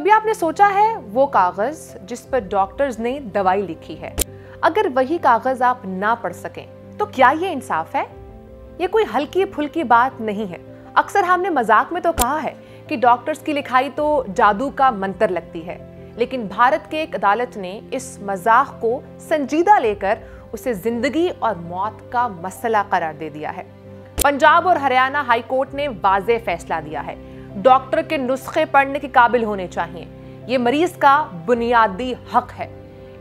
कभी आपने सोचा है वो कागज जिस पर डॉक्टर्स ने दवाई लिखी है, अगर वही कागज आप ना पढ़ सकें तो क्या ये इंसाफ है? ये कोई हल्की फुल्की बात नहीं है। अक्सर हमने मजाक में तो कहा है कि डॉक्टर्स की लिखाई तो जादू का मंत्र लगती है, लेकिन भारत के एक अदालत ने इस मजाक को संजीदा लेकर उसे जिंदगी और मौत का मसला करार दे दिया है। पंजाब और हरियाणा हाई कोर्ट ने वाज़ेह फैसला दिया है, डॉक्टर के नुस्खे पढ़ने के काबिल होने चाहिए, ये मरीज का बुनियादी हक है।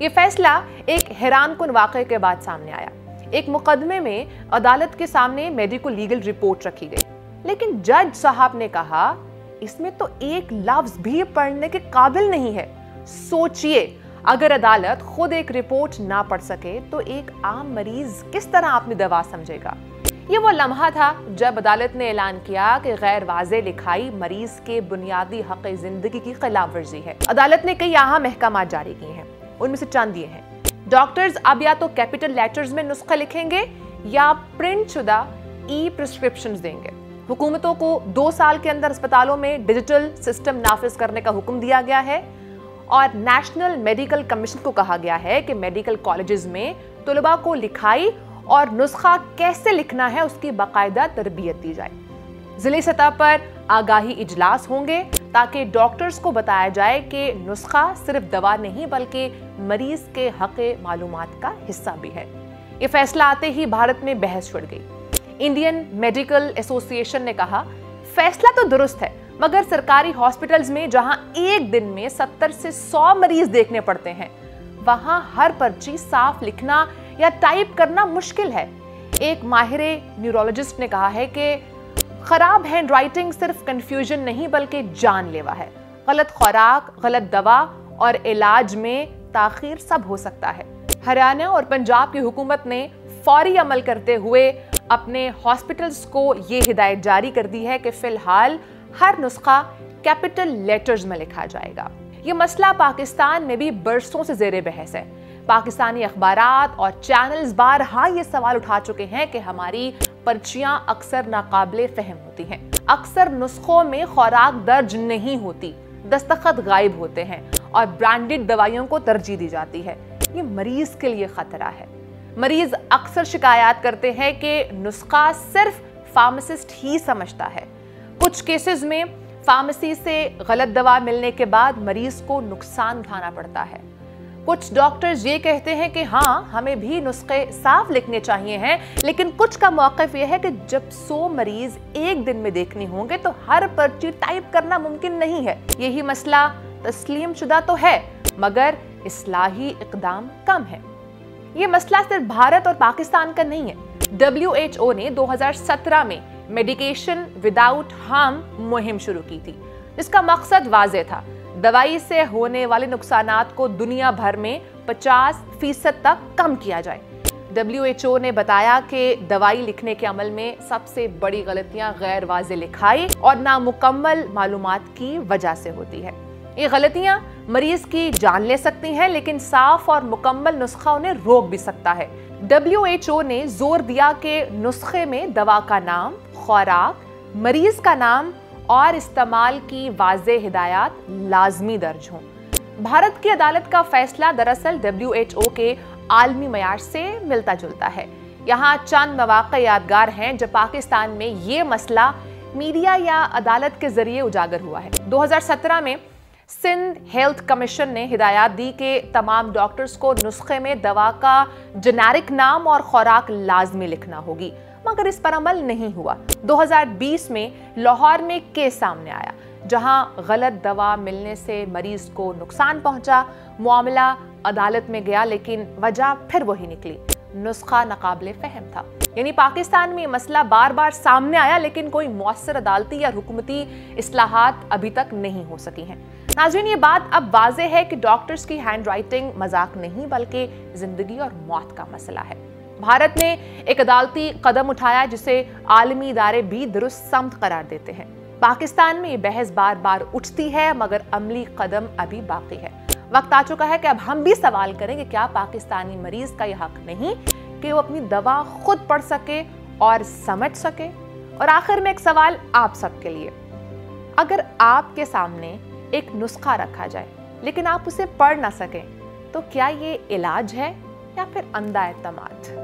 ये फैसला एक हैरानकुन वाक़े के बाद सामने आया। एक मुकदमे में अदालत के सामने मेडिकल लीगल रिपोर्ट रखी गई, लेकिन जज साहब ने कहा इसमें तो एक लफ्ज भी पढ़ने के काबिल नहीं है। सोचिए, अगर अदालत खुद एक रिपोर्ट ना पढ़ सके तो एक आम मरीज किस तरह अपनी दवा समझेगा? ये वो लम्हा था जब अदालत ने ऐलान किया कि गैर वाज़ेह लिखाई मरीज के बुनियादी हक़ जिंदगी की खिलाफ वर्जी है। अदालत ने कई अहम अहकाम जारी किए हैं, उनमें से चंद ये हैं। डॉक्टर्स अब या तो कैपिटल लेटर्स में नुस्खे लिखेंगे या प्रिंट शुदा ई प्रिस्क्रिप्शंस देंगे। हुकूमतों को 2 साल के अंदर अस्पतालों में डिजिटल सिस्टम नाफिज करने का हुक्म दिया गया है और नेशनल मेडिकल कमीशन को कहा गया है कि मेडिकल कॉलेजेस में तलबा को लिखाई और नुस्खा कैसे लिखना है उसकी बाकायदा तरबियत दी जाए। जिले सतह पर आगाही इजलास होंगे ताकि डॉक्टर्स को बताया जाए कि नुस्खा सिर्फ दवा नहीं बल्कि मरीज के हक़ मालूमात का हिस्सा भी है। ये फैसला आते ही भारत में बहस छिड़ गई। इंडियन मेडिकल एसोसिएशन ने कहा फैसला तो दुरुस्त है, मगर सरकारी हॉस्पिटल्स में जहां एक दिन में 70 से 100 मरीज देखने पड़ते हैं, वहां हर पर्ची साफ लिखना या टाइप करना मुश्किल है। एक माहिर न्यूरोलॉजिस्ट ने कहा है कि खराब हैंड राइटिंग सिर्फ कंफ्यूजन नहीं बल्कि जानलेवा है। गलत खुराक, गलत दवा और इलाज में ताखीर सब हो सकता है। हरियाणा और पंजाब की हुकूमत ने फौरी अमल करते हुए अपने हॉस्पिटल्स को ये हिदायत जारी कर दी है कि फिलहाल हर नुस्खा कैपिटल लेटर्स में लिखा जाएगा। ये मसला पाकिस्तान में भी बरसों से ज़ेरे बहस है। पाकिस्तानी अखबारात और चैनल्स बारहा ये सवाल उठा चुके हैं कि हमारी पर्चियां अक्सर नाकाबिले फहम होती हैं, अक्सर नुस्खों में खुराक दर्ज नहीं होती, दस्तखत गायब होते हैं और ब्रांडेड दवाइयों को तरजीह दी जाती है। ये मरीज के लिए खतरा है। मरीज अक्सर शिकायत करते हैं कि नुस्खा सिर्फ फार्मासिस्ट ही समझता है। कुछ केसेस में फार्मेसी से गलत दवा मिलने के बाद मरीज को नुकसान उठाना पड़ता है। कुछ डॉक्टर्स ये कहते हैं कि हाँ, हमें भी नुस्खे साफ लिखने चाहिए हैं, लेकिन कुछ का मौक़िफ़ यह है कि जब 100 मरीज एक दिन में देखने होंगे तो हर पर्ची टाइप करना मुमकिन नहीं है। यही मसला तस्लीम शुदा तो है, मगर इस्लाही इक़दाम कम है। ये मसला सिर्फ भारत और पाकिस्तान का नहीं है। WHO ने 2017 में मेडिकेशन विदाउट हार्म मुहिम शुरू की थी, जिसका मकसद वाज़ेह था, दवाई से होने वाले नुकसानात को दुनिया भर में 50% तक कम किया जाए। WHO ने बताया कि दवाई लिखने के अमल में सबसे बड़ी गलतियां गैर वाज़ेह लिखाई और नामुकम्मल मालूमात की वजह से होती है। ये गलतियां मरीज की जान ले सकती हैं, लेकिन साफ और मुकम्मल नुस्खा उन्हें रोक भी सकता है। WHO ने जोर दिया कि नुस्खे में दवा का नाम, खुराक, मरीज का नाम और इस्तेमाल की वाज़ेह हिदायत लाजमी दर्ज हों। भारत की अदालत का फैसला दरअसल WHO के आलमी मयार से मिलता जुलता है। यहाँ चंद मौक़े यादगार हैं जब पाकिस्तान में ये मसला मीडिया या अदालत के जरिए उजागर हुआ है। 2017 में सिंध हेल्थ कमीशन ने हिदायत दी कि तमाम डॉक्टर्स को नुस्खे में दवा का जेनेरिक नाम और खुराक लाजमी लिखना होगी, मगर इस पर अमल नहीं हुआ। 2020 में लाहौर में केस सामने आया जहां गलत दवा मिलने से मरीज को नुकसान पहुंचा। मामला अदालत में गया, लेकिन वजह फिर वही निकली, नुस्खा नाकाबिले फहम था। यानी पाकिस्तान में मसला बार बार सामने आया, लेकिन कोई मौसर अदालती या हुकूमती इस्लाहात अभी तक नहीं हो सकी हैं। नाज़रीन, ये बात अब वाज़ेह है कि डॉक्टर्स की हैंड राइटिंग मजाक नहीं बल्कि जिंदगी और मौत का मसला है। भारत ने एक अदालती कदम उठाया जिसे आलमी इदारे भी दुरुस्त समत करार देते हैं। पाकिस्तान में ये बहस बार बार उठती है, मगर अमली कदम अभी बाकी है। वक्त आ चुका है कि अब हम भी सवाल करें कि क्या पाकिस्तानी मरीज का यह हक नहीं कि वो अपनी दवा खुद पढ़ सके और समझ सके? और आखिर में एक सवाल आप सबके लिए, अगर आपके सामने एक नुस्खा रखा जाए लेकिन आप उसे पढ़ ना सकें, तो क्या ये इलाज है या फिर अंधा एतमाद?